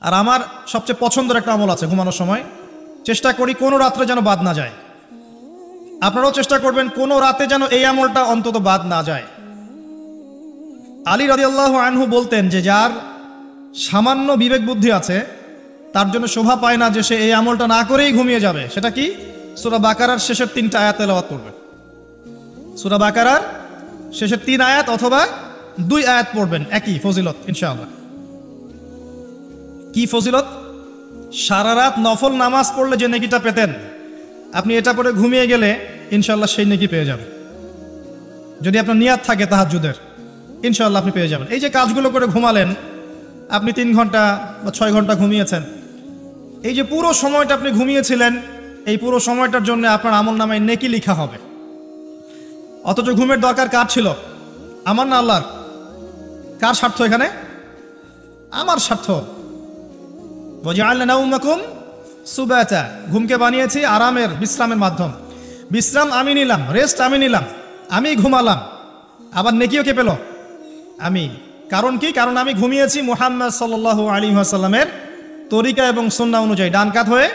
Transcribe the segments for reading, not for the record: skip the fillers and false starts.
আর আমার সবচেয়ে পছন্দের একটা আমল আছে ঘুমানোর সময়, চেষ্টা করি কোনো রাত্রে যেন বাদ না যায়। আপনারাও চেষ্টা করবেন কোনো রাতে যেন এই আমলটা অন্তত বাদ না যায়। আলী রাদিয়াল্লাহু আনহু বলতেন যে যার সামান্য বিবেক বুদ্ধি আছে তার জন্য শোভা পায় না যে সে এই আমলটা না করেই ঘুমিয়ে যাবে। সেটা কি? সূরা বাকারার শেষের 3টা আয়াত তেলাওয়াত করবে। সূরা বাকারার শেষের 3 আয়াত অথবা 2 আয়াত পড়বেন, একই ফজিলত ইনশাআল্লাহ। কি ফজিলত? সারা রাত নফল নামাজ পড়লে যে নেকিটা পেতেন, আপনি এটা পড়ে ঘুমিয়ে গেলে ইনশাআল্লাহ সেই নেকি পেয়ে যাবেন। যদি আপনার নিয়াত থাকে তাহাজ্জুদের, ইনশাআল্লাহ আপনি পেয়ে যাবেন। এই যে কাজগুলো করে ঘুমালেন, আপনি 3 ঘন্টা বা 6 ঘন্টা ঘুমিয়েছেন, এই যে পুরো সময়টা আপনি ঘুমিয়েছিলেন, এই পুরো সময়টার জন্য আপনার আমলনামায় নেকি লেখা হবে। অথচ ঘুমের দরকার কার ছিল? আমার না আল্লাহর? কার স্বার্থ এখানে? আমার স্বার্থ। ওয়াজআলনা নাওমাকুম সুবাতা, ঘুমকে বানিয়েছি আরামের, বিশ্রামের মাধ্যম। বিশ্রাম আমি নিলাম, রেস্ট আমি নিলাম, আমি ঘুমালাম, আবার নেকিও কে পেল? আমি। কারণ কি? কারণ আমি ঘুমিয়েছি মুহাম্মদ সাল্লাল্লাহু আলাইহি ওয়াসাল্লামের তরিকা এবং সুন্নাহ অনুযায়ী। ডান কাত হয়ে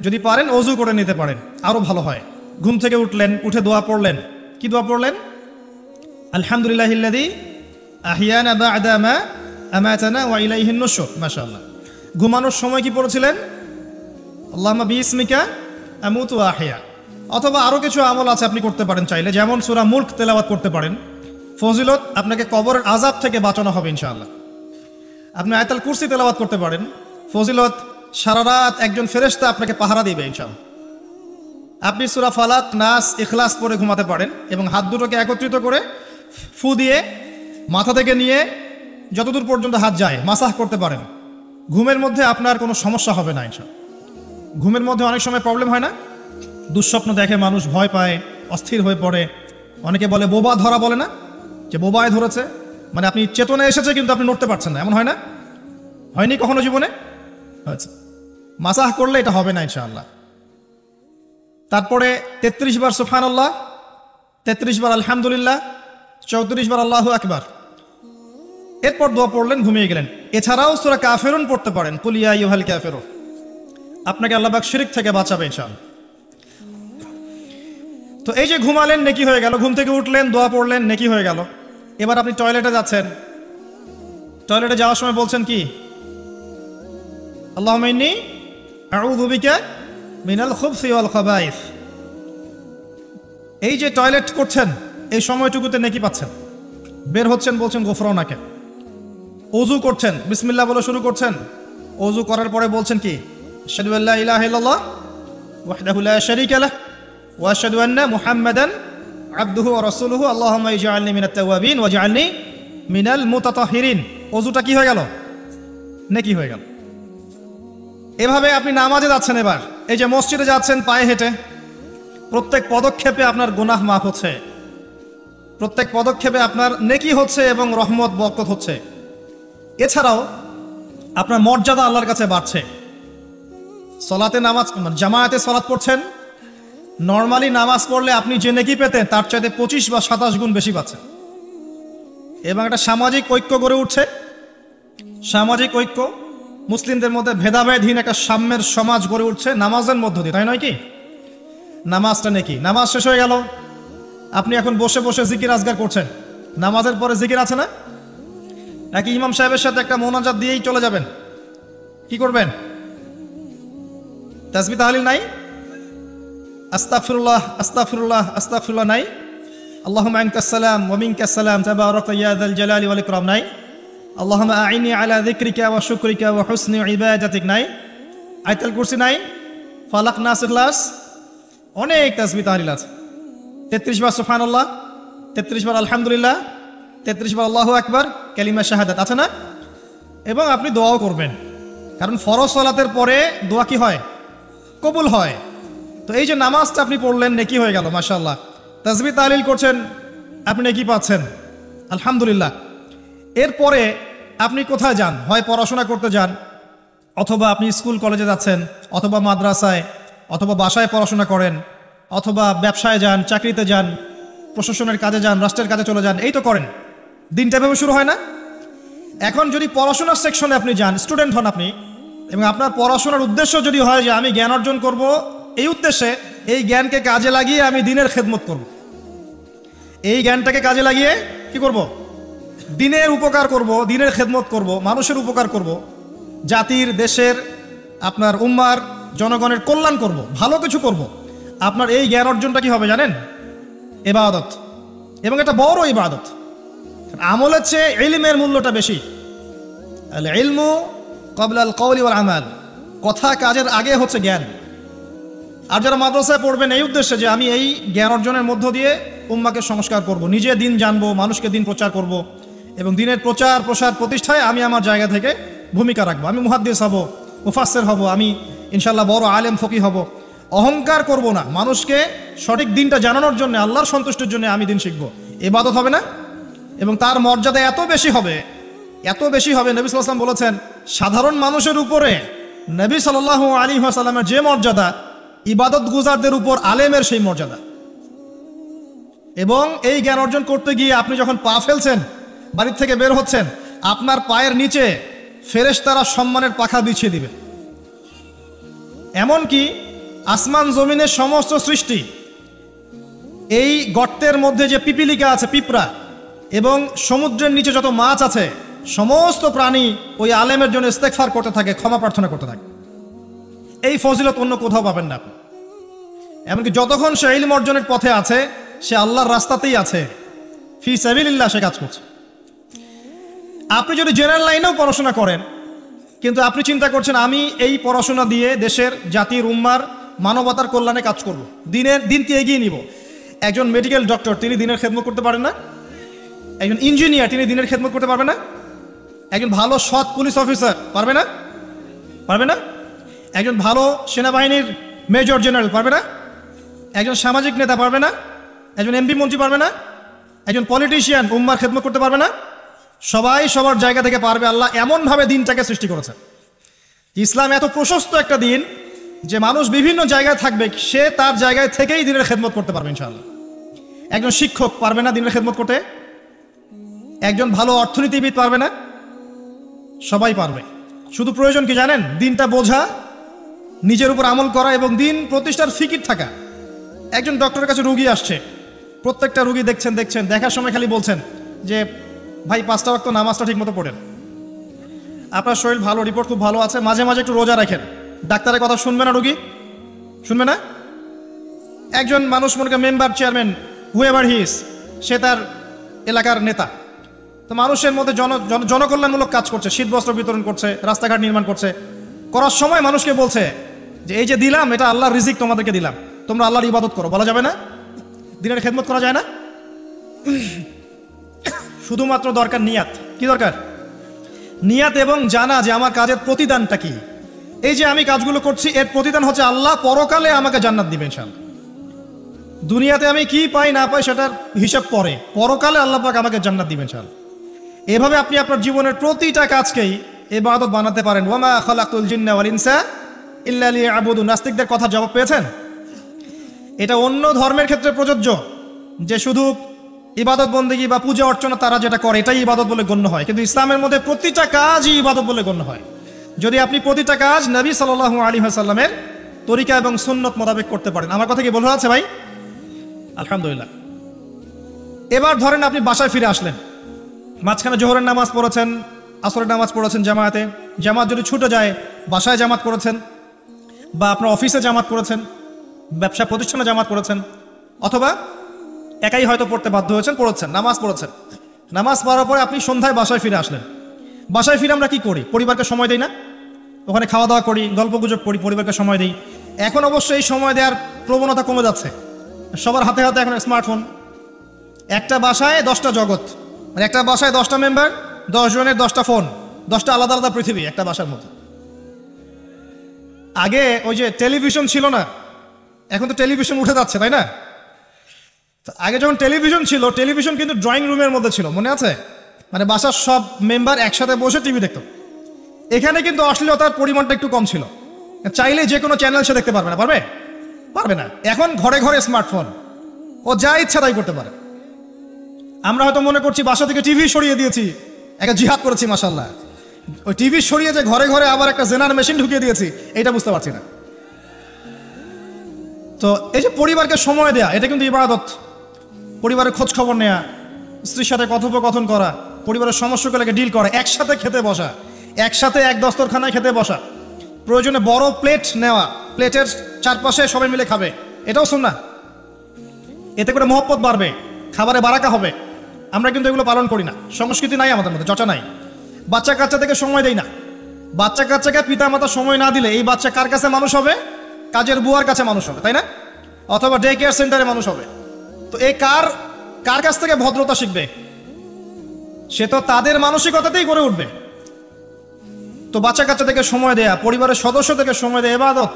যদি পারেন ওযু করে নিতে পারেন, আরো ভালো হয়। ঘুম থেকে উঠলেন, উঠে দোয়া পড়লেন। কি দোয়া পড়লেন? আলহামদুলিল্লাহিল্লাযী আহিয়ানা বা'দা মা আমাতানা ওয়া ইলাইহিন নুশুর। মাশাআল্লাহ। ঘুমানোর সময় কি পড়েছিলেন? আল্লাহুম্মা বিইসমিকা আমুতু ওয়া আহইয়া। অথবা আরো কিছু আমল আছে আপনি করতে পারেন চাইলে, যেমন সূরা মুলক তেলাওয়াত করতে পারেন। ফজিলত, আপনাকে কবরের আযাব থেকে বাঁচানো হবে ইনশাআল্লাহ। আপনি আয়াতুল কুরসি তেলাওয়াত করতে পারেন। ফজিলত, সারা রাত একজন ফেরেশতা আপনাকে পাহারা দিবে ইনশাআল্লাহ। আপনি সূরা ফালাক, নাস, ইখলাস পড়ে ঘুমাতে পারেন এবং হাত দুটোকে একত্রিত করে ফু দিয়ে মাথা থেকে নিয়ে যতদূর পর্যন্ত হাত যায় মাসাহ করতে পারেন। ঘুমের মধ্যে আপনার কোনো সমস্যা হবে না ইনশাআল্লাহ। ঘুমের মধ্যে অনেক সময় প্রবলেম হয় না? দুঃস্বপ্ন দেখে মানুষ, ভয় পায়, অস্থির হয়ে পড়ে। অনেকে বলে বোবা ধরা, বলে না যে বোবায় ধরেছে, মানে আপনি চেতনা এসেছে কিন্তু আপনি নড়তে পারছেন না, এমন হয় না? হয়নি কখনো জীবনে? আচ্ছা, মাসাহ করলে এটা হবে না ইনশাআল্লাহ। তারপরে 33 বার সুবহানাল্লাহ, 33 বার আলহামদুলিল্লাহ, 34 বার আল্লাহু আকবার। এরপর দোয়া পড়লেন, ঘুমিয়ে গেলেন। এছাড়াও সূরা কাফিরুন পড়তে পারেন, কুল ইয়া আইয়ুহাল কাফিরুন। আপনাকে আল্লাহ পাক শিরক থেকে বাঁচাবে ইনশাআল্লাহ। তো এই যে ঘুমালেন, নেকি হয়ে গেল। ঘুম থেকে উঠলেন, দোয়া পড়লেন, নেকি হয়ে গেল। এবার আপনি টয়লেটে যাচ্ছেন, টয়লেটে যাওয়ার সময় বলছেন কি? আল্লাহুম্মা ইন্নী আউযু বিকা মিনাল খুবসি ওয়াল খাবাইস। এই যে টয়লেট করছেন, এই সময়টুকুতে নেকি পাচ্ছেন। বের হচ্ছেন, বলছেন গফরানাকে। ওযু করছেন, বিসমিল্লাহ বলে শুরু করছেন। ওযু করার পরে বলছেন কি? আশহাদু আল্লা ইলাহা ইল্লাল্লাহ ওয়াহদাহু লা শারীকা লাহ ওয়া আশহাদু আন্না মুহাম্মাদান আবদুহু ওয়া রাসূলুহু আল্লাহুম্মা ইজআলনি মিনাত তাওয়াবিন ওয়াজআলনি মিনাল মুতাতাহহিরিন। ওযুটা কি হয়ে গেল? নেকি হয়ে গেল। এভাবে আপনি নামাজে যাচ্ছেন। এবার এই যে মসজিদে যাচ্ছেন পায়ে হেঁটে, প্রত্যেক পদক্ষেপে আপনার গুনাহ মাফ হচ্ছে, প্রত্যেক পদক্ষেপে আপনার নেকি হচ্ছে এবং রহমত বরকত হচ্ছে। এছাড়াও আপনার মর্যাদা আল্লাহর কাছে বাড়ছে। সলাতে নামাজ, জামায়াতে সলাত পড়ছেন, নর্মালি নামাজ পড়লে আপনি যে নেকি পেতেন তার চাইতে 25 বা 27 গুণ বেশি পাচ্ছেন। এবং একটা সামাজিক ঐক্য গড়ে উঠছে। সামাজিক ঐক্য, মুসলিমদের মধ্যে ভেদাভেদহীন একটা সাম্যের সমাজ গড়ে উঠছে নামাজের মধ্য দিয়ে, তাই নয় কি? নামাজটা নেকি। নামাজ শেষ হয়ে গেল, আপনি এখন বসে বসে জিকির আজগার করছেন। নামাজের পরে জিকির আছে না? নাকি ইমাম সাহেবের সাথে একটা মোনাজাত দিয়েই চলে যাবেন? কি করবেন? তাসবিহ তাহলিল নাই? আস্তাগফিরুল্লাহ আস্তাগফিরুল্লাহ আস্তাগফিরুল্লাহ নাই? আল্লাহুম্মা আনতাস সালাম ওয়া মিনকাস সালাম তাবারাকা ইয়া যাল জালালি ওয়াল ইকরাম নাই? আল্লাহুম্মা আইনি আলা যিকরিকা ওয়া শুকরিকা ওয়া হুসনি ইবাদাতিক নাই? আয়াতুল কুরসি নাই? ফালাক, নাস, ইখলাস, অনেক তাসবিহ তাহলিল আছে। 33 বার সুবহানাল্লাহ, 33 বার আলহামদুলিল্লাহ, 33 বার আল্লাহু আকবার, কালিমা শাহাদাত আছে না? এবং আপনি দোয়াও করবেন, কারণ ফরজ সালাতের পরে দোয়া কি হয়? কবুল হয়। তো এই যে নামাজটা আপনি পড়লেন, নেকি হয়ে গেল মাশাআল্লাহ। তাসবিহ তাহলিল করছেন, আপনি নেকি পাচ্ছেন আলহামদুলিল্লাহ। এরপরে আপনি কোথায় যান? হয় পড়াশোনা করতে যান, অথবা আপনি স্কুল কলেজে যাচ্ছেন, অথবা মাদ্রাসায়, অথবা বাসায় পড়াশোনা করেন, অথবা ব্যবসায় যান, চাকরিতে যান, প্রশাসনের কাজে যান, রাষ্ট্রের কাজে চলে যান, এই তো করেন। দিনটা এভাবে শুরু হয় না? এখন যদি পড়াশোনার সেকশনে আপনি যান, স্টুডেন্ট হন আপনি, এবং আপনার পড়াশোনার উদ্দেশ্য যদি হয় যে আমি জ্ঞান অর্জন করব, এই উদ্দেশ্যে এই জ্ঞানকে কাজে লাগিয়ে আমি দিনের খেদমত করব, এই জ্ঞানটাকে কাজে লাগিয়ে কি করব, দিনের উপকার করব, দিনের খেদমত করব, মানুষের উপকার করব, জাতির, দেশের, আপনার উম্মার, জনগণের কল্যাণ করব, ভালো কিছু করব, আপনার এই জ্ঞান অর্জনটা কি হবে জানেন? ইবাদত, এবং এটা বড় ইবাদত। আমলের চেয়ে ইলমের মূল্যটা বেশি। আল ইলমু ক্বাবলা আল কওলি ওয়াল আমাল, কথা কাজের আগে হচ্ছে জ্ঞান। আর যারা মাদ্রাসায় পড়বেন এই উদ্দেশ্যে যে আমি এই জ্ঞান অর্জনের মধ্য দিয়ে উম্মাকে সংস্কার করব, নিজে দিন জানবো, মানুষকে দিন প্রচার করব, এবং দিনের প্রচার প্রসার প্রতিষ্ঠায় আমি আমার জায়গা থেকে ভূমিকা রাখবো। আমি মুহাদ্দিস হব, মুফাসসির হব, আমি ইনশাআল্লাহ বড় আলেম ফকি হব। অহংকার করব না, মানুষকে সঠিক দিনটা জানানোর জন্য, আল্লাহর সন্তুষ্টির জন্য আমি দিন শিখবো। ইবাদত হবে না? এবং তার মর্যাদা এত বেশি হবে, এত বেশি হবে। নবী সাল্লাল্লাহু আলাইহি ওয়াসাল্লাম বলেছেন, সাধারণ মানুষের উপরে নবী সাল্লাল্লাহু আলাইহি ওয়াসাল্লামের যে মর্যাদা, ইবাদত গুজারদের উপর আলেমের সেই মর্যাদা। এবং এই জ্ঞান অর্জন করতে গিয়ে আপনি যখন পা ফেলছেন, বাড়ির থেকে বের হচ্ছেন, আপনার পায়ের নিচে ফেরেশতারা সম্মানের পাখা বিছিয়ে দিবে। এমনকি আসমান জমিনের সমস্ত সৃষ্টি, এই গর্তের মধ্যে যে পিপিলিকা আছে, পিঁপড়া, এবং সমুদ্রের নিচে যত মাছ আছে, সমস্ত প্রাণী ওই আলেমের জন্য ইস্তেগফার করতে থাকে, ক্ষমা প্রার্থনা করতে থাকে। এই ফজিলত অন্য কোথাও পাবেন না। এমনকি যতক্ষণ সে ইলম অর্জনের পথে আছে, সে আল্লাহর রাস্তাতেই আছে, ফি সাবিলিল্লাহ সে কাজ করছে। আপনি যদি জেনারেল লাইনেও পড়াশোনা করেন, কিন্তু আপনি চিন্তা করছেন আমি এই পড়াশোনা দিয়ে দেশের, জাতির, উম্মার, মানবতার কল্যাণে কাজ করব, দিনকে এগিয়ে নিব। একজন মেডিকেল ডক্টর, তিনি দিনের খেদমত করতে পারেন না? একজন ইঞ্জিনিয়ার, তিনি দিনের খেদমত করতে পারবে না? একজন ভালো সৎ পুলিশ অফিসার পারবে না? পারবে না? একজন ভালো সেনাবাহিনীর মেজর জেনারেল পারবে না? একজন সামাজিক নেতা পারবে না? একজন এমপি মন্ত্রী পারবে না? একজন পলিটিশিয়ান উম্মার খেদমত করতে পারবে না? সবাই সবার জায়গা থেকে পারবে। আল্লাহ এমনভাবে দিনটাকে সৃষ্টি করেছে। ইসলাম এত প্রশস্ত একটা দিন যে মানুষ বিভিন্ন জায়গায় থাকবে, সে তার জায়গায় থেকেই দিনের খেদমত করতে পারবে ইনশাআল্লাহ। একজন শিক্ষক পারবে না দিনের খেদমত করতে? একজন ভালো অর্থনীতিবিদ পারবে না? সবাই পারবে। শুধু প্রয়োজন কি জানেন? দিনটা বোঝা, নিজের উপর আমল করা, এবং দিন প্রতিষ্ঠার ফিকির থাকা। একজন ডক্টরের কাছে রুগী আসছে, প্রত্যেকটা রুগী দেখছেন, দেখার সময় খালি বলছেন যে ভাই 5টা ওয়াক্ত নামাজটা ঠিক মতো পড়েন, আপনার শরীর ভালো, রিপোর্ট খুব ভালো আছে, মাঝে মাঝে একটু রোজা রাখেন। ডাক্তারের কথা শুনবে না রুগী? শুনবে না? একজন মানুষ, মনে করেন member, chairman, whoever he is, সে তার এলাকার নেতা, তো মানুষের মধ্যে জনকল্যাণমূলক কাজ করছে, শীতবস্ত্র বিতরণ করছে, রাস্তাঘাট নির্মাণ করছে, করার সময় মানুষকে বলছে যে এই যে দিলাম, এটা আল্লাহর রিজিক, তোমাদেরকে দিলাম, তোমরা আল্লাহর ইবাদত করো। বলা যাবে না? দিনের খেদমত করা যায় না? শুধুমাত্র দরকার নিয়াত। কি দরকার? নিয়াত, এবং জানা যে আমার কাজের প্রতিদানটা কি। এই যে আমি কাজগুলো করছি, এর প্রতিদান হচ্ছে আল্লাহ পরকালে আমাকে জান্নাত দিবেন ইনশাআল্লাহ। দুনিয়াতে আমি কি পাই না পাই সেটার হিসাব পরে, পরকালে আল্লাহ পাক আমাকে জান্নাত দিবেন ইনশাআল্লাহ। এভাবে আপনি আপনার জীবনের প্রতিটা কাজকেই ইবাদত বানাতে পারেন। ওয়ামা খালাকতুল জিন্না ওয়াল ইনসা ইল্লা লিয়াবুদুন। নাস্তিকদের কথা জবাব পেয়েছেন? এটা অন্য ধর্মের ক্ষেত্রে প্রযোজ্য, যে শুধু ইবাদত বন্দেগী বা পূজা অর্চনা তারা যেটা করে এটাই ইবাদত বলে গণ্য হয়, কিন্তু ইসলামের মধ্যে প্রতিটা কাজই ইবাদত বলে গণ্য হয়, যদি আপনি প্রতিটা কাজ নবী সাল্লাল্লাহু আলাইহি ওয়াসাল্লামের তরিকা এবং সুন্নত মোতাবেক করতে পারেন। আমার কথা কি বোঝা যাচ্ছে ভাই? আলহামদুলিল্লাহ। এবার ধরেন আপনি বাসায় ফিরে আসলেন, মাঝখানে জোহরের নামাজ পড়েছেন, আসরের নামাজ পড়েছেন জামায়াতে, জামাত যদি ছুটে যায় বাসায় জামাত করেছেন, বা আপনার অফিসে জামাত করেছেন, ব্যবসা প্রতিষ্ঠানে জামাত করেছেন, অথবা একাই হয়তো পড়তে বাধ্য হয়েছেন, পড়েছেন, নামাজ পড়েছেন। নামাজ পড়ার পরে আপনি সন্ধ্যায় বাসায় ফিরে আসলেন। বাসায় ফিরে আমরা কি করি? পরিবারকে সময় দিই না? ওখানে খাওয়া দাওয়া করি, গল্প গুজব করি, পরিবারকে সময় দিই। এখন অবশ্যই এই সময় দেওয়ার প্রবণতা কমে যাচ্ছে, সবার হাতে হাতে এখন স্মার্টফোন। একটা বাসায় 10টা জগৎ, মানে একটা বাসায় 10টা মেম্বার, 10 জনের 10টা ফোন, 10টা আলাদা আলাদা পৃথিবী একটা বাসার মধ্যে। আগে ওই যে টেলিভিশন ছিল না, এখন তো টেলিভিশন উঠে যাচ্ছে, তাই না? আগে যখন টেলিভিশন ছিল, টেলিভিশন কিন্তু ড্রয়িং রুমের মধ্যে ছিল, মনে আছে? মানে বাসার সব মেম্বার একসাথে বসে টিভি দেখত। এখানে কিন্তু অশ্লীলতার পরিমাণটা একটু কম ছিল, চাইলে যে কোনো চ্যানেল সে দেখতে পারবে না। পারবে? পারবে না। এখন ঘরে ঘরে স্মার্টফোন, ও যা ইচ্ছা তাই করতে পারে। আমরা হয়তো মনে করছি বাসা থেকে টিভি সরিয়ে দিয়েছি, একটা জিহাদ করেছি, মাশাআল্লাহ। ওই টিভি সরিয়ে যে ঘরে ঘরে আবার একটা জেনার মেশিন ঢুকিয়ে দিয়েছি, এটা বুঝতে পারছি না। তো এই যে পরিবারকে সময় দেয়া, এটা কিন্তু ইবাদত। পরিবারের খোঁজ খবর নেয়া, স্ত্রীর সাথে কথোপকথন করা, পরিবারের সমস্যাগুলোকে ডিল করা, একসাথে খেতে বসা, একসাথে এক দস্তরখানায় খেতে বসা, প্রয়োজনে বড় প্লেট নেওয়া, প্লেটের চারপাশে সবাই মিলে খাবে, এটাও সুন্নাহ। এতে করে মহব্বত বাড়বে, খাবারে বারাকা হবে। আমরা কিন্তু এগুলো পালন করি না, সংস্কৃতি নাই আমাদের মধ্যে, চর্চা নাই। বাচ্চা কাচ্চা থেকে সময় দেই না। বাচ্চা কাচ্চাকে পিতা মাতা সময় না দিলে এই বাচ্চা কার কাছে মানুষ হবে? কাজের বুয়ার কাছে মানুষ হবে, তাই না? অথবা ডে কেয়ার সেন্টারে মানুষ হবে। তো এই কার কাছ থেকে ভদ্রতা শিখবে? সে তো তাদের মানসিকতাতেই গড়ে উঠবে। তো বাচ্চা কাচ্চা থেকে সময় দেয়া, পরিবারের সদস্য থেকে সময় দেয়া ইবাদত।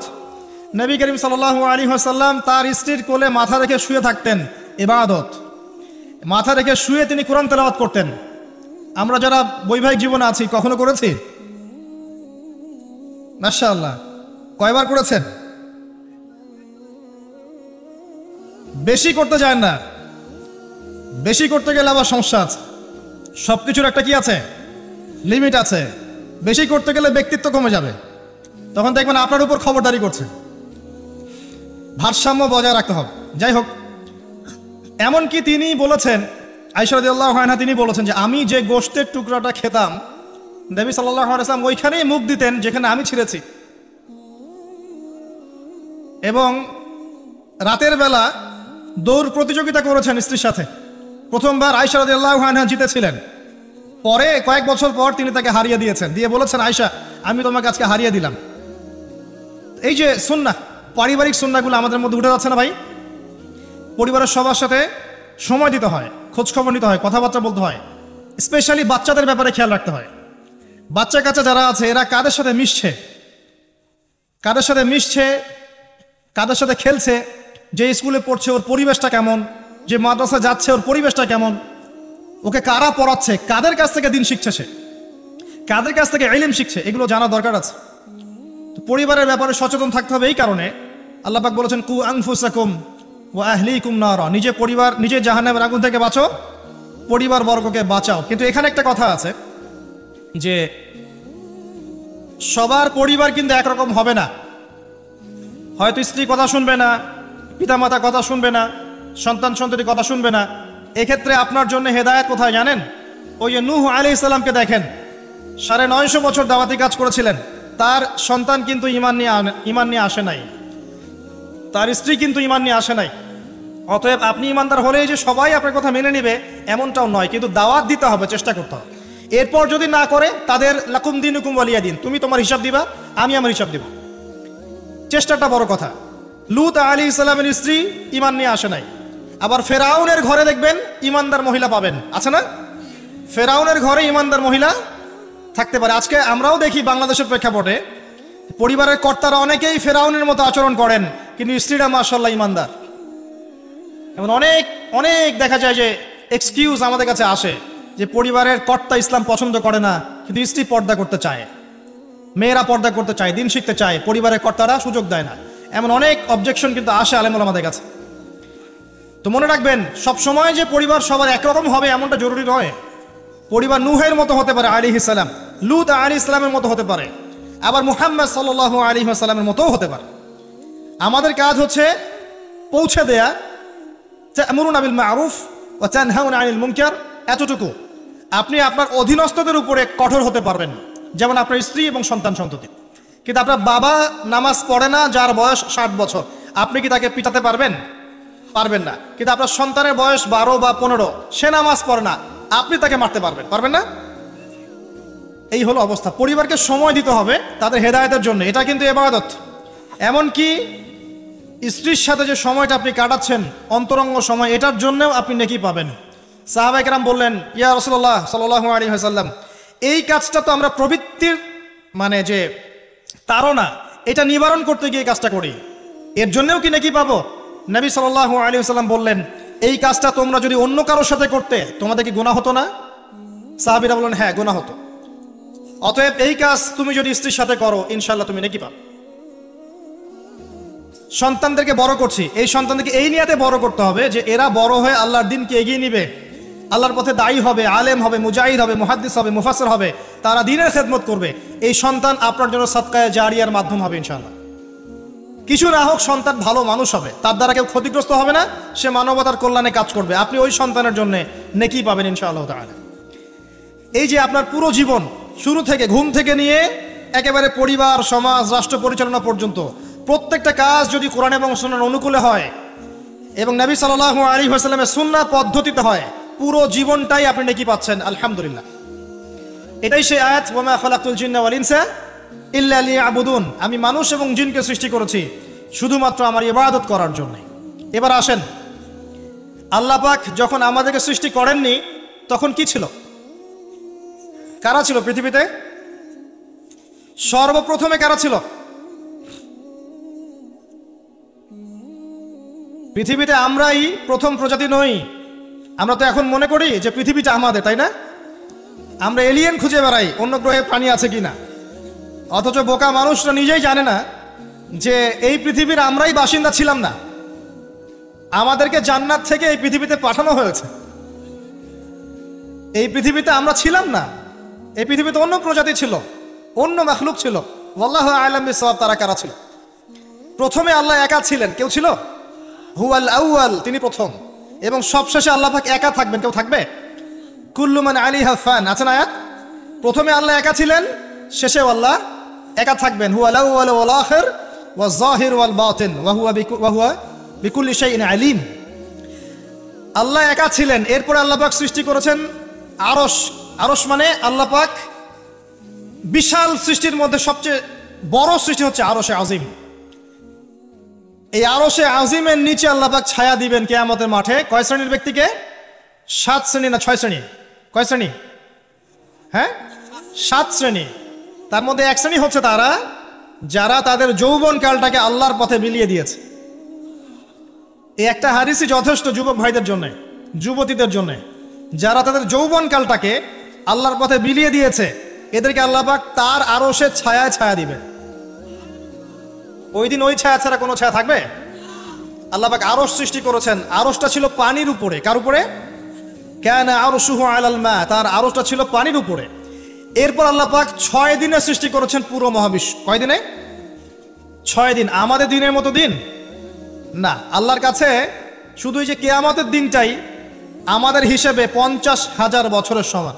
নবী করিম সাল্লাল্লাহু আলাইহি ওয়াসাল্লাম তার স্ত্রীর কোলে মাথা রেখে শুয়ে থাকতেন, ইবাদত। মাথা রেখে শুয়ে তিনি কোরআন তেলাওয়াত করতেন। আমরা যারা বৈবাহিক জীবনে আছি, কখনো করেছি? মাশাআল্লাহ, কয়বার করেছেন? বেশি করতে যায় না, বেশি করতে গেলে আবার সমস্যা আছে। সবকিছুর একটা কি আছে? লিমিট আছে। বেশি করতে গেলে ব্যক্তিত্ব কমে যাবে, তখন দেখবেন আপনার উপর খবরদারি করছে। ভারসাম্য বজায় রাখতে হবে। যাই হোক, এমনকি তিনি বলেছেন, আয়েশা রাদিয়াল্লাহু আনহা তিনি বলেছেন যে আমি যে গোশতের টুকরাটা খেতাম, নবী সাল্লাল্লাহু আলাইহি ওয়াসাল্লাম ওইখানেই মুখ দিতেন যেখানে আমি ছিঁড়েছি। এবং রাতের বেলা দৌড় প্রতিযোগিতা করেছেন স্ত্রীর সাথে। প্রথমবার আয়েশা রাদিয়াল্লাহু আনহা জিতেছিলেন, পরে কয়েক বছর পর তিনি তাকে হারিয়ে দিয়েছেন, দিয়ে বলেছেন, আয়েশা আমি তোমাকে আজকে হারিয়ে দিলাম। এই যে সুন্নাহ, পারিবারিক সুন্নাহগুলো আমাদের মধ্যে উঠে যাচ্ছে না ভাই? পরিবারের সবার সাথে সময় দিতে হয়, খোঁজ খবর নিতে হয়, কথাবার্তা বলতে হয়। স্পেশালি বাচ্চাদের ব্যাপারে খেয়াল রাখতে হয়। বাচ্চা কাচ্চা যারা আছে এরা কাদের সাথে মিশছে, কাদের সাথে মিশছে, কাদের সাথে খেলছে, যে স্কুলে পড়ছে ওর পরিবেশটা কেমন, যে মাদ্রাসা যাচ্ছে ওর পরিবেশটা কেমন, ওকে কারা পড়াচ্ছে, কাদের কাছ থেকে দিন শিখছে, সে কাদের কাছ থেকে ইলম শিখছে, এগুলো জানা দরকার আছে। তো পরিবারের ব্যাপারে সচেতন থাকতে হবে। এই কারণে আল্লাহ পাক বলেছেন, কু আনফুসাকুম ওয়া আহলিকুম নারা, নিজে পরিবার, নিজে জাহান্নামের আগুন থেকে বাঁচো, পরিবার বর্গকে বাঁচাও। কিন্তু এখানে একটা কথা আছে যে সবার পরিবার কিন্তু একরকম হবে না। হয়তো স্ত্রী কথা শুনবে না, পিতামাতা কথা শুনবে না, সন্তান সন্ততি কথা শুনবে না। এক্ষেত্রে আপনার জন্য হেদায়েত কোথায় জানেন? ওই যে নূহ আলাইহিস সালামকে দেখেন, 950 বছর দাওয়াতি কাজ করেছিলেন, তার সন্তান কিন্তু ঈমান নিয়ে আসে নাই, তার স্ত্রী কিন্তু ঈমান নিয়ে আসে নাই। অতএব আপনি ঈমানদার হলেই যে সবাই আপনার কথা মেনে নেবে এমনটাও নয়, কিন্তু দাওয়াত দিতে হবে, চেষ্টা করতে হবে। এরপর যদি না করে, তাদের লাকুম দিনুকুম ওয়ালিয়া দিন, তুমি তোমার হিসাব দিবা, আমি আমার হিসাব দিব। চেষ্টাটা বড় কথা। লূত আলাইহিস সালামের স্ত্রী ঈমান নিয়ে আসে নাই। আবার ফেরাউনের ঘরে দেখবেন ঈমানদার মহিলা পাবেন, আছে না? ফেরাউনের ঘরে ঈমানদার মহিলা থাকতে পারে। আজকে আমরাও দেখি বাংলাদেশের প্রেক্ষাপটে পরিবারের কর্তারা অনেকেই ফেরাউনের মতো আচরণ করেন, কিন্তু স্ত্রীরা মাশাআল্লাহ ঈমানদার। এমন অনেক অনেক দেখা যায় যে এক্সকিউজ আমাদের কাছে আসে যে পরিবারের কর্তা ইসলাম পছন্দ করে না, কিন্তু স্ত্রী পর্দা করতে চায়, মেয়েরা পর্দা করতে চায়, দিন শিখতে চায়, পরিবারের কর্তারা সুযোগ দেয় না। এমন অনেক অবজেকশন কিন্তু আসে আলেম ওলামাদের কাছে। তো মনে রাখবেন, সব সময় যে পরিবার সবার একরকম হবে এমনটা জরুরি নয়। পরিবার নূহের মতো হতে পারে আলাইহিস সালাম, লূত আলাইহিস সালামের মতো হতে পারে, আবার মুহাম্মদ সাল্লাল্লাহু আলাইহি ওয়াসাল্লামের মতোও হতে পারে। আমাদের কাজ হচ্ছে পৌঁছে দেয়া, তা'মুরুনা বিল মা'রুফ ওয়া তানহাউনা আনিল মুনকার, এতটুকু। আপনি আপনার অধীনস্থদের উপরে কঠোর হতে পারবেন, যেমন আপনার স্ত্রী এবং সন্তান সন্ততি। কিন্তু আপনার বাবা নামাজ পড়ে না, যার বয়স 60 বছর, আপনি কি তাকে পিটাতে পারবেন? পারবেন না। কিন্তু আপনার সন্তানের বয়স 12 বা 15, সে নামাজ পড়ে না, আপনি তাকে মারতে পারবেন না? এই হলো অবস্থা। পরিবারকে সময় দিতে হবে তাদের হেদায়েতের জন্য, এটা কিন্তু ইবাদত। এমনকি স্ত্রীর সাথে যে সময়টা আপনি কাটাচ্ছেন, অন্তরঙ্গ সময়, এটার জন্যও আপনি নেকি পাবেন। সাহাবায়ে কেরাম বললেন, ইয়া রাসূলুল্লাহ সাল্লাল্লাহু আলাইহি ওয়াসাল্লাম, এই কাজটা তো আমরা প্রবৃত্তির মানে যে তাড়না, এটা নিবারণ করতে গিয়ে কাজটা করি, এর জন্যও কি নেকি পাবো? নবী সাল্লাল্লাহু আলাইহি ওয়াসাল্লাম বললেন, এই কাজটা তোমরা যদি অন্য কারোর সাথে করতে তোমাদের কি গুনাহ হতো না? সাহাবীরা বললেন, হ্যাঁ গুনাহ হতো। অতএব এই কাজ তুমি যদি স্ত্রীর সাথে করো, ইনশাআল্লাহ তুমি নেকি পাবে। সন্তানদেরকে বড় করছি, এই সন্তানদেরকে এই নিয়াতে বড় করতে হবে যে এরা বড় হয়ে আল্লাহর দ্বীনকে এগিয়ে নিবে, আল্লাহর পথে দায়ী হবে, আলেম হবে, মুজাহিদ হবে, মুহাদ্দিস হবে, মুফাসসির হবে, তারা দ্বীনের খেদমত করবে। এই সন্তান আপনার জন্য সাদকায়ে জারিয়ার মাধ্যম হবে ইনশাআল্লাহ। কিছু না হোক সন্তান ভালো মানুষ হবে, তার দ্বারা কেউ ক্ষতিগ্রস্ত হবে না, সে মানবতার কল্যাণে কাজ করবে, আপনি ওই সন্তানের জন্য নেকি পাবেন ইনশাআল্লাহ তাআলা। এই যে আপনার পুরো জীবন শুরু থেকে, ঘুম থেকে নিয়ে একেবারে পরিবার, সমাজ, রাষ্ট্র পরিচালনা পর্যন্ত প্রত্যেকটা কাজ যদি কোরআন এবং সুন্নাহর অনুকূলে হয় এবং নবী সাল্লাল্লাহু আলাইহি ওয়াসাল্লামের সুন্নাহ পদ্ধতিতে হয়, পুরো জীবনটাই আপনি নেকি পাচ্ছেন আলহামদুলিল্লাহ। এটাই সেই আয়াত, ওয়া মা খালাকতুল জিন্না ওয়াল ইনসা ইল্লা লিয়াবুদুন, আমি মানুষ এবং জিনকে সৃষ্টি করেছি শুধুমাত্র আমার ইবাদত করার জন্য। এবার আসেন, আল্লাহ পাক যখন আমাদেরকে সৃষ্টি করেননি তখন কি ছিল? কারা ছিল পৃথিবীতে? সর্বপ্রথমে কারা ছিল পৃথিবীতে? আমরাই প্রথম প্রজাতি নই। আমরা তো এখন মনে করি যে পৃথিবীটা আমাদের, তাই না? আমরা এলিয়েন খুঁজে বেড়াই, অন্য গ্রহে প্রাণী আছে কিনা, অথচ বোকা মানুষরা নিজেই জানে না যে এই পৃথিবীর আমরাই বাসিন্দা ছিলাম না, আমাদেরকে জান্নাত থেকে এই পৃথিবীতে পাঠানো হয়েছে। এই পৃথিবীতে আমরা ছিলাম না, এই পৃথিবীতে অন্য প্রজাতি ছিল, অন্য মাখলুক ছিল। ওয়াল্লাহু আ'লাম বিসওয়াব, তারা কারা ছিল? প্রথমে আল্লাহ একা ছিলেন, কেউ ছিল? হুয়াল আউয়াল, তিনি প্রথম, এবং সবশেষে আল্লাহ পাক একা থাকবেন, কেউ থাকবে? কুল্লু মান আলাইহা ফান, আছে না আয়াত? প্রথমে আল্লাহ একা ছিলেন, শেষেও আল্লাহ একা থাকবেন। হুয়াল আউয়াল ওয়াল আখির ওয়াজ যাহির ওয়াল বাতিন ওয়া হুয়া বিকুল্লি শাইইন আলিম। আল্লাহ একা ছিলেন, এরপরে আল্লাহ পাক সৃষ্টি করেছেন আরশ। আরশ মানে আল্লাহ পাক বিশাল সৃষ্টির মধ্যে সবচেয়ে বড় সৃষ্টি হচ্ছে আরশে আজিম। এই আরশে আজিমের নিচে আল্লাহ পাক ছায়া দিবেন কিয়ামতের মাঠে। কয় শ্রেণীর ব্যক্তিকে? 7 শ্রেণী না 6 শ্রেণী? কয় শ্রেণী? হ্যাঁ, 7 শ্রেণী। তার মধ্যে 1 শ্রেণী হচ্ছে তারা যারা তাদের যৌবনকালটাকে আল্লাহর পথে বিলিয়ে দিয়েছে। এই একটা হাদিসই যথেষ্ট যুবক ভাইদের জন্য, যুবতীদের জন্য, যারা তাদের যৌবনকালটাকে আল্লাহর পথে বিলিয়ে দিয়েছে, এদেরকে আল্লাহ পাক তার আরশের ছায়ায় ছায়া দিবেন। ওই দিন ওই ছায়া ছাড়া কোনো ছায়া থাকবে? আল্লাহ পাক আরশ সৃষ্টি করেছেন, আরশটা ছিল পানির উপরে। কার উপরে? কানা আরশুহু আলাল মা, তার আরশটা ছিল পানির উপরে। এরপর আল্লাহ পাক 6 দিনে সৃষ্টি করেছেন পুরো মহাবিশ্ব। কয় দিনে? 6 দিন। আমাদের দিনের মতো দিন না, আল্লাহর কাছে শুধু এই যে কিয়ামতের দিনটাই আমাদের হিসেবে 50,000 বছরের সমান।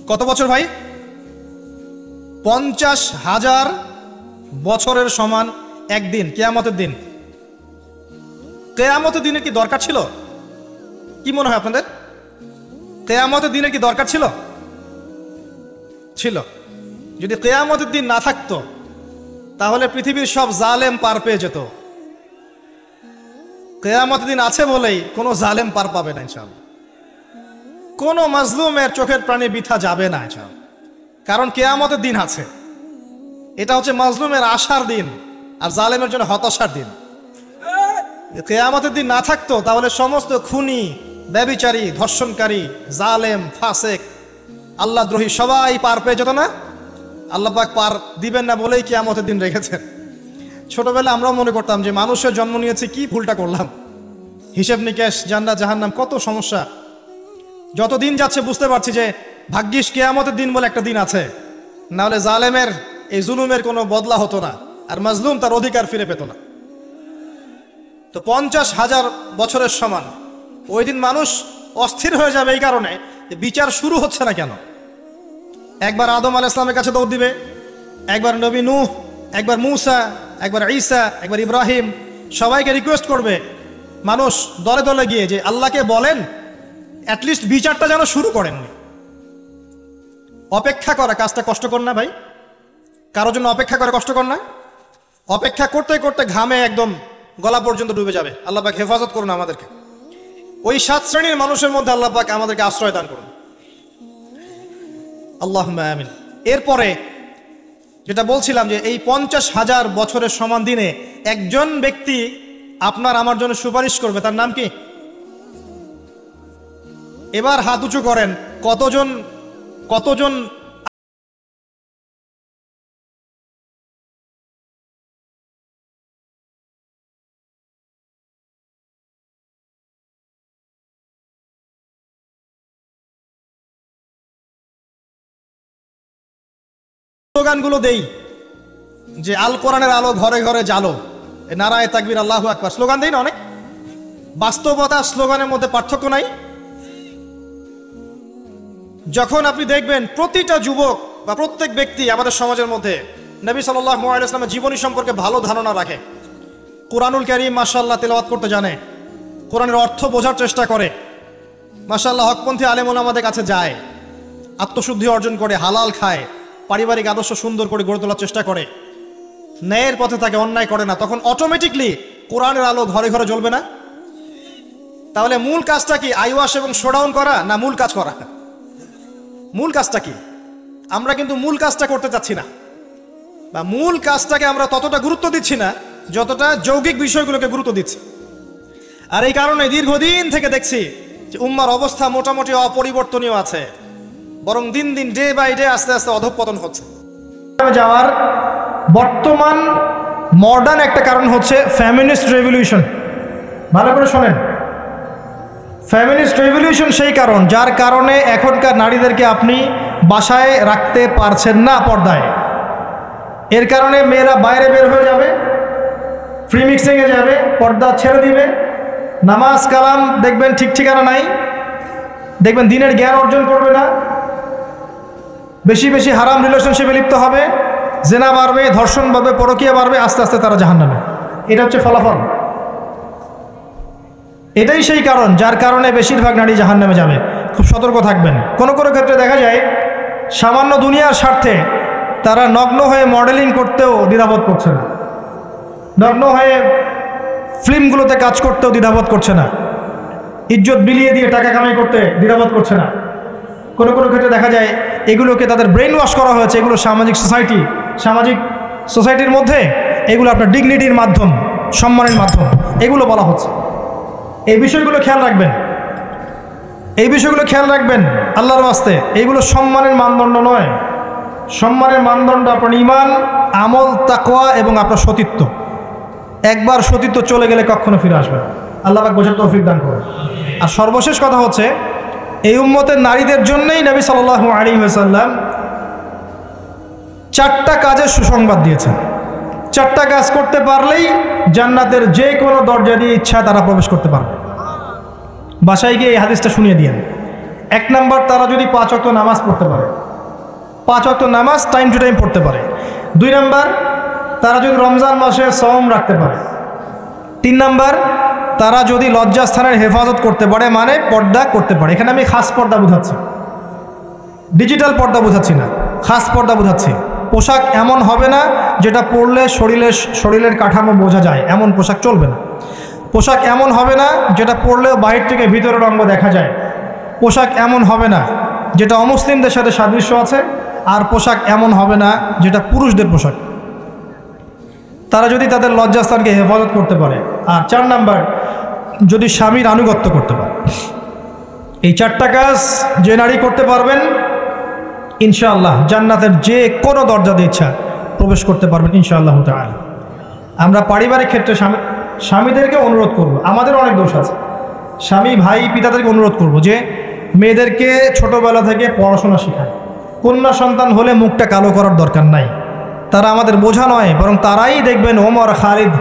কত বছর ভাই? 50,000 বছরের সমান একদিন, কিয়ামতের দিন। কিয়ামতের দিনের কি দরকার ছিল? কি মনে হয় আপনাদের? কিয়ামতের দিনের কি দরকার ছিল? ছিল। যদি কিয়ামতের দিন না থাকতো তাহলে পৃথিবীর সব জালেম পার পেয়ে যেত। কিয়ামতের দিন আছে বলেই কোনো জালেম পার পাবে না ইনশাআল্লাহ। কোনো মাজলুমের চোখের প্রাণী বৃথা যাবে না ইনশাআল্লাহ, কারণ কিয়ামতের দিন আছে। এটা হচ্ছে মাজলুমের আশার দিন আর জালেমের জন্য হতাশার দিন। কিয়ামতের দিন না থাকতো তাহলে সমস্ত খুনি, ব্যভিচারী, ধর্ষণকারী, জালেম, ফাসেক, আল্লাহদ্রোহী সবাই পার পেয়ে যেত না। আল্লাহ পাক পার দিবেন না বলেই কিয়ামতের দিন রেখেছেন। ছোটবেলায় আমরাও মনে করতাম যে মানুষের জন্ম নিয়েছে, কি ভুলটা করলাম, হিসেব নিকেশ, জান্নাত জাহান্নাম, কত সমস্যা। যত দিন যাচ্ছে বুঝতে পারছি যে ভাগ্যিস কিয়ামতের দিন বলে একটা দিন আছে, না হলে জালেমের এই জুলুমের কোনো বদলা হতো না, আর মাজলুম তার অধিকার ফিরে পেত না। তো 50,000 বছরের সমান ওই দিন মানুষ অস্থির হয়ে যাবে এই কারণে যে বিচার শুরু হচ্ছে না কেন। একবার আদম আলাইহিস সালামের কাছে দৌড় দিবে, একবার নবী নূহ, একবার মূসা, একবার ঈসা, একবার ইব্রাহিম, সবাইকে রিকোয়েস্ট করবে মানুষ দলে দলে গিয়ে যে আল্লাহকে বলেন অ্যাটলিস্ট বিচারটা যেন শুরু করেন। অপেক্ষা করা কাজটা কষ্টকর না ভাই? কারোর জন্য অপেক্ষা করা কষ্টকর না? অপেক্ষা করতে করতে ঘামে একদম গলা পর্যন্ত ডুবে যাবে। আল্লাহ পাক হেফাজত করুন আমাদেরকে। ওই 7 শ্রেণীর মানুষের মধ্যে আল্লাহ পাক আমাদেরকে আশ্রয় দান করুন, আল্লাহুম্মা আমিন। এরপরে যেটা বলছিলাম যে এই 50,000 বছরের সমান দিনে একজন ব্যক্তি আপনার আমার জন্য সুপারিশ করবে, তার নাম কি? এবার হাত উঁচু করেন, কতজন স্লোগানগুলো দেই যে আল কোরআনের আলো ঘরে ঘরে জালো, নারায়ে তাকবীর, আল্লাহু আকবার, স্লোগান দেই না অনেক। বাস্তবতা স্লোগানের মধ্যে পার্থক্য নাই। যখন আপনি দেখবেন প্রতিটা যুবক বা প্রত্যেক ব্যক্তি আমাদের সমাজের মধ্যে নবী সাল্লাল্লাহু আলাইহি ওয়াসাল্লামের জীবনী সম্পর্কে ভালো ধারণা রাখে, কুরআনুল কারীম মাশাআল্লাহ তেলাওয়াত করতে জানে, কোরআনের অর্থ বোঝার চেষ্টা করে, মাশাআল্লাহ হকপন্থী আলেম ওলামাদের কাছে যায়, আত্মশুদ্ধি অর্জন করে, হালাল খায়, পারিবারিক আদর্শ সুন্দর করে গড়ে তোলার চেষ্টা করে, ন্যায়ের পথে থাকে, অন্যায় করে না, তখন অটোমেটিকলি কোরআনের আলো ঘরে ঘরে জ্বলবে না? তাহলে মূল কাজটা কি? আইওয়াশ এবং শোডাউন করা না মূল কাজ করা? মূল কাজটা কি? আমরা কিন্তু মূল কাজটা করতে চাচ্ছি না, বা মূল কাজটাকে আমরা ততটা গুরুত্ব দিচ্ছি না যতটা যৌগিক বিষয়গুলোকে গুরুত্ব দিচ্ছি। আর এই কারণে দীর্ঘদিন থেকে দেখছি যে উম্মার অবস্থা মোটামুটি অপরিবর্তনীয় আছে, বরং দিন দিন ডে বাই ডে আস্তে আস্তে অধঃপতন হচ্ছে। যাওয়ার বর্তমান মডার্ন একটা কারণ হচ্ছে ফেমিনিস্ট রেভলিউশন। ভালো করে শোনেন, ফেমিনিস্ট রেভলিউশন সেই কারণ যার কারণে এখনকার নারীদেরকে আপনি বাসায় রাখতে পারছেন না পর্দায়। এর কারণে মেয়েরা বাইরে বের হয়ে যাবে, ফ্রি মিক্সিংয়ে যাবে, পর্দা ছেড়ে দিবে, নামাজ কালাম দেখবেন ঠিক ঠিকানা নাই, দেখবেন দিনের জ্ঞান অর্জন করবে না, বেশি বেশি হারাম রিলেশনশিপে লিপ্ত হবে, জেনা বাড়বে, ধর্ষণ বাড়বে, পরকীয়া বাড়বে, আস্তে আস্তে তারা জাহান্নামে। এটা হচ্ছে ফলাফল। এটাই সেই কারণ যার কারণে বেশিরভাগ নারী জাহান্নামে যাবে। খুব সতর্ক থাকবেন। কোনো কোনো ক্ষেত্রে দেখা যায় সামান্য দুনিয়ার স্বার্থে তারা নগ্ন হয়ে মডেলিং করতেও দ্বিধাবোধ করছে না, নগ্ন হয়ে ফিল্মগুলোতে কাজ করতেও দ্বিধাবোধ করছে না, ইজ্জত বিলিয়ে দিয়ে টাকা কামাই করতে দ্বিধাবোধ করছে না। কোনো কোনো ক্ষেত্রে দেখা যায় এগুলোকে তাদের ব্রেন ওয়াশ করা হয়েছে, এগুলো সামাজিক সোসাইটির মধ্যে এগুলো আপনার ডিগনিটির মাধ্যম, সম্মানের মাধ্যম, এগুলো বলা হচ্ছে। এই বিষয়গুলো খেয়াল রাখবেন, এই বিষয়গুলো খেয়াল রাখবেন আল্লাহর ওয়াস্তে। এইগুলো সম্মানের মানদণ্ড নয়। সম্মানের মানদণ্ড আপনার ঈমান, আমল, তাকওয়া এবং আপনার সতীত্ব। একবার সতীত্ব চলে গেলে কখনো ফিরে আসবে না। আল্লাহ পাক বোঝার তৌফিক দান করুন। আর সর্বশেষ কথা হচ্ছে, এই উম্মতের নারীদের জন্যই নবী সাল্লাল্লাহু আলাইহি ওয়াসাল্লাম 4টা কাজের সুসংবাদ দিয়েছেন। 4টা কাজ করতে পারলেই জান্নাতের যে কোনো দরজা দিয়ে ইচ্ছা তারা প্রবেশ করতে পারবে। বাসায় গিয়ে এই হাদিসটা শুনিয়ে দিয়েন। 1 নাম্বার, তারা যদি 5 ওয়াক্ত নামাজ পড়তে পারে, 5 ওয়াক্ত নামাজ টাইম টু টাইম পড়তে পারে। 2 নাম্বার, তারা যদি রমজান মাসে সওম রাখতে পারে। 3 নাম্বার, তারা যদি লজ্জাস্থানের হেফাজত করতে পারে, মানে পর্দা করতে পারে। এখানে আমি খাস পর্দা বোঝাচ্ছি, ডিজিটাল পর্দা বোঝাচ্ছি না, খাস পর্দা বোঝাচ্ছি। পোশাক এমন হবে না যেটা পরলে শরীরের কাঠামো বোঝা যায়, এমন পোশাক চলবে না। পোশাক এমন হবে না যেটা পরলেও বাহির থেকে ভিতরের অঙ্গ দেখা যায়। পোশাক এমন হবে না যেটা অমুসলিমদের সাথে সাদৃশ্য আছে। আর পোশাক এমন হবে না যেটা পুরুষদের পোশাক। তারা যদি তাদের লজ্জাস্থানকে হেফাজত করতে পারে। আর 4 নাম্বার, যদি স্বামীর আনুগত্য করতে পারে। এই 4টা কাজ যে নারী করতে পারবেন, ইনশাআল্লাহ জান্নাতের যে কোনো দরজা দিয়ে ইচ্ছা প্রবেশ করতে পারবেন ইনশাআল্লাহ তাআলা। আমরা পারিবারিক ক্ষেত্রে স্বামীদেরকে অনুরোধ করব, আমাদের অনেক দোষ আছে, স্বামী ভাই পিতাদেরকে অনুরোধ করব যে মেয়েদেরকে ছোটবেলা থেকে পড়াশোনা শেখায়। কন্যা সন্তান হলে মুখটা কালো করার দরকার নাই, তারা আমাদের বোঝা নয়, বরং তারাই দেখবেন ওমর, খালিদ,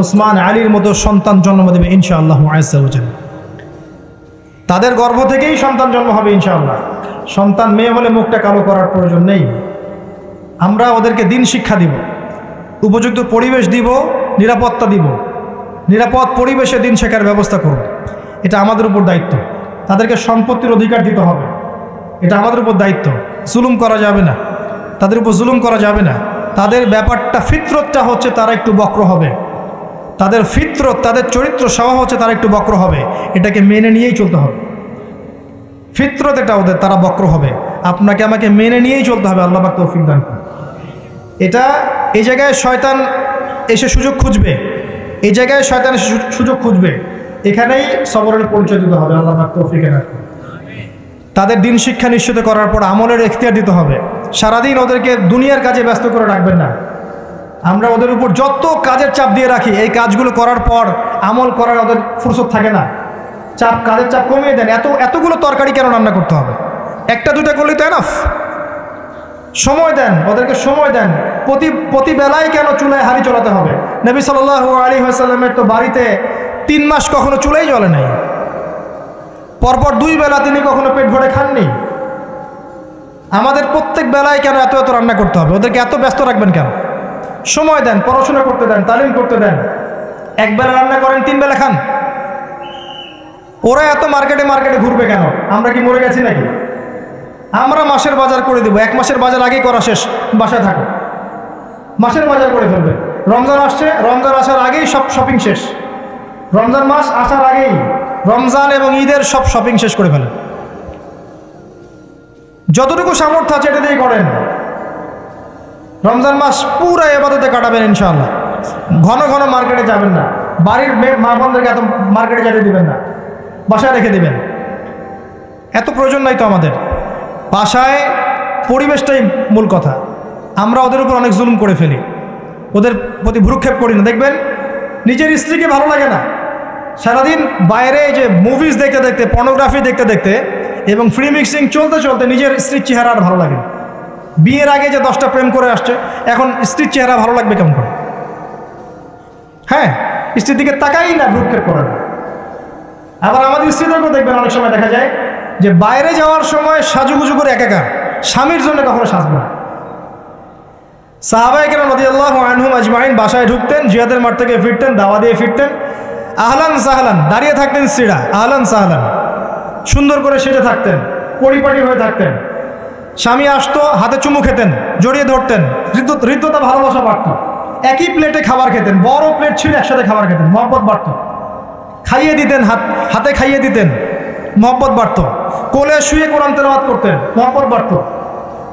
ওসমান, আলীর মতো সন্তান জন্ম দেবে ইনশাআল্লাহ আযজা ওয়া জাল্লা। তাদের গর্ভ থেকেই সন্তান জন্ম হবে ইনশাআল্লাহ। সন্তান মেয়ে হলে মুখটা কালো করার প্রয়োজন নেই। আমরা ওদেরকে দিন শিক্ষা দিব, উপযুক্ত পরিবেশ দিব, নিরাপত্তা দিব, নিরাপদ পরিবেশে দিন শেখার ব্যবস্থা করব। এটা আমাদের উপর দায়িত্ব। তাদেরকে সম্পত্তির অধিকার দিতে হবে, এটা আমাদের উপর দায়িত্ব। জুলুম করা যাবে না, তাদের উপর জুলুম করা যাবে না। তাদের ব্যাপারটা, ফিতরতটা হচ্ছে তারা একটু বক্র হবে। তাদের ফিতরত, তাদের চরিত্র স্বভাব হচ্ছে তারা একটু বক্র হবে। এটাকে মেনে নিয়েই চলতে হবে। ফিতরত এটা ওদের, তারা বক্র হবে। আপনাকে আমাকে মেনে নিয়েই চলতে হবে। আল্লাহ পাক তৌফিক দান করুন। এটা এই জায়গায় শয়তান এসে সুযোগ খুঁজবে, এই জায়গায় শয়তান এসে সুযোগ খুঁজবে, এখানেই সবরের পরিচয় দিতে হবে। আল্লাহ পাক তৌফিক দান করুন। তাদের দিন শিক্ষা নিশ্চিত করার পর আমলের এখতিয়ার দিতে হবে। সারাদিন ওদেরকে দুনিয়ার কাজে ব্যস্ত করে রাখবেন না। আমরা ওদের উপর যত কাজের চাপ দিয়ে রাখি, এই কাজগুলো করার পর আমল করার ওদের ফুরসত থাকে না। কাজের চাপ কমিয়ে দেন। এতগুলো তরকারি কেন রান্না করতে হবে? 1টা 2টা করলেই তো এনাফ। সময় দেন, ওদেরকে সময় দেন। প্রতি বেলায় কেন চুলায় হাঁড়ি চলাতে হবে? নবী সাল্লাল্লাহু আলাইহি ওয়াসাল্লামের তো বাড়িতে 3 মাস কখনো চুলাই জ্বলে নাই, পরপর 2 বেলা তিনি কখনো পেট ভরে খাননি। আমাদের প্রত্যেক বেলায় কেন এত এত রান্না করতে হবে? ওদেরকে এত ব্যস্ত রাখবেন কেন? সময় দেন, পড়াশোনা করতে দেন, তালিম করতে দেন। 1 বেলা রান্না করেন, 3 বেলা খান। ওরা এত মার্কেটে ঘুরবে কেন? আমরা কি মরে গেছি নাকি? আমরা মাসের বাজার করে দেবো, 1 মাসের বাজার আগেই করা শেষ, বাসায় থাকো, মাসের বাজার করে ফেলবে। রমজান আসছে, রমজান আসার আগেই সব শপিং শেষ। রমজান মাস আসার আগেই রমজান এবং ঈদের সব শপিং শেষ করে ফেলেন। যতটুকু সামর্থ্য আছে এটা দিয়েই করেন। রমজান মাস পুরো ইবাদতে কাটাবেন ইনশাআল্লাহ। ঘন ঘন মার্কেটে যাবেন না, বাড়ির মা বোনদেরকে এত মার্কেটে যেতে দিবেন না, বাসায় রেখে দিবেন। এত প্রয়োজন নাই তো আমাদের। বাসায় পরিবেশটাই মূল কথা। আমরা ওদের উপর অনেক জুলুম করে ফেলি, ওদের প্রতি ভ্রুক্ষেপ করি না। দেখবেন নিজের স্ত্রীকে ভালো লাগে না, সারাদিন বাইরে যে মুভিজ দেখতে দেখতে, পর্নোগ্রাফি দেখতে দেখতে এবং ফ্রি মিক্সিং চলতে চলতে নিজের স্ত্রীর চেহারা আর ভালো লাগে না। বিয়ের আগে যে 10টা প্রেম করে আসছে, এখন স্ত্রীর চেহারা ভালো লাগবে কেমন করে? হ্যাঁ, স্ত্রীর দিকে তাকাই না, ভ্রুক্ষেপ করে না। আবার আমাদের স্ত্রীদেরকেও দেখবেন অনেক সময় দেখা যায় যে বাইরে যাওয়ার সময় সাজুগুজু করে একাকার, স্বামীর জন্য কখনো সাজবে না। সাহাবায়ে কেরাম রাদিয়াল্লাহু আনহুম আজমাইন বাসায় ঢুকতেন, জিহাদের মাঠ থেকে ফিরতেন, দাওয়া দিয়ে ফিরতেন, আহলান সাহলান দাঁড়িয়ে থাকতেন স্ত্রীরা, আহলান সাহলান সুন্দর করে সেজে থাকতেন, পরিপাটি হয়ে থাকতেন। স্বামী আসতো, হাতে চুমু খেতেন, জড়িয়ে ধরতেন, হৃদ্যতা ভালোবাসা বাড়ত। একই প্লেটে খাবার খেতেন, বড় প্লেট ছিল, একসাথে খাবার খেতেন, মহব্বত বাড়ত। খাইয়ে দিতেন, হাতে খাইয়ে দিতেন, মহব্বত বাড়ত। কোলে শুয়ে কোরআন তেলাওয়াত করতেন, মহব্বত বাড়ত।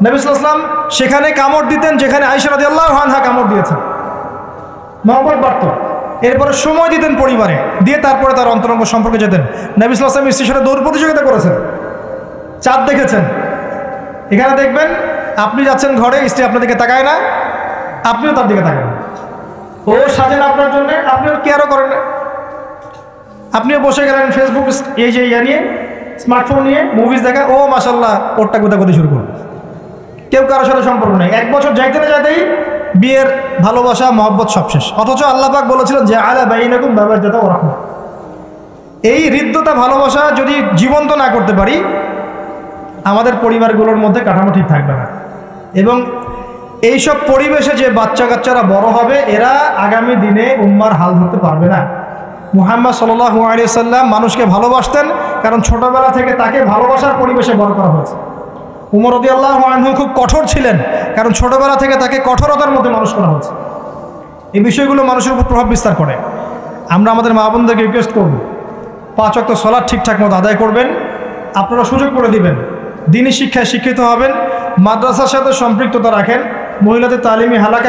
নবী সাল্লাল্লাহু আলাইহি ওয়াসাল্লাম সেখানে কামড় দিতেন যেখানে আয়েশা রাদিয়াল্লাহু আনহা কামড় দিয়েছেন, মহব্বত বাড়ত। এরপরে সময় দিতেন পরিবারে, দিয়ে তারপরে তার অন্তরঙ্গ সম্পর্কে যেতেন। নবী সাল্লাল্লাহু আলাইহি ওয়াসাল্লাম স্ত্রীর সাথে দৌড় প্রতিযোগিতা করেছেন, চাঁদ দেখেছেন। এখানে দেখবেন আপনি যাচ্ছেন ঘরে, স্ত্রী আপনার দিকে তাকায় না, আপনিও তার দিকে তাকান। ও সাজেন আপনার জন্য, আপনিও কেয়ারও করেন না। আপনিও বসে গেলেন ফেসবুক এই যে নিয়ে, স্মার্টফোন নিয়ে মুভিজ দেখা, ও মাশাআল্লাহ ওরটা গোদাগুদি শুরু করুন। কেউ কারোর সাথে সম্পর্ক নেই। 1 বছর যাইতে না যাইতেই বিয়ের ভালোবাসা মহব্বত সব শেষ। অথচ আল্লাহ পাক বলেছিলেন যে আলা বাইনাকুম মাওয়াদ্দাতা ওয়া রাহমা। এই হৃদ্যতা ভালোবাসা যদি জীবন্ত না করতে পারি, আমাদের পরিবারগুলোর মধ্যে কাঠামো ঠিক থাকবে না। এবং এইসব পরিবেশে যে বাচ্চা কাচ্চারা বড় হবে, এরা আগামী দিনে উম্মার হাল ধরতে পারবে না। মুহাম্মদ সাল্লাল্লাহু আলাইহি ওয়াসাল্লাম মানুষকে ভালোবাসতেন, কারণ ছোটবেলা থেকে তাকে ভালোবাসার পরিবেশে বড় করা হয়েছে। উমর রাদিয়াল্লাহু আনহু খুব কঠোর ছিলেন, কারণ ছোটবেলা থেকে তাকে কঠোরতার মধ্যে মানুষ করা হয়েছে। এই বিষয়গুলো মানুষের উপর প্রভাব বিস্তার করে। আমরা আমাদের মা বোনদেরকে রিকোয়েস্ট করব, 5 ওয়াক্ত সালাত ঠিকঠাক মতো আদায় করবেন। আপনারা সুযোগ করে দিবেন, দ্বীনি শিক্ষায় শিক্ষিত হবেন, মাদ্রাসার সাথে সম্পৃক্ততা রাখেন, মহিলাদের তালিমি হালাকা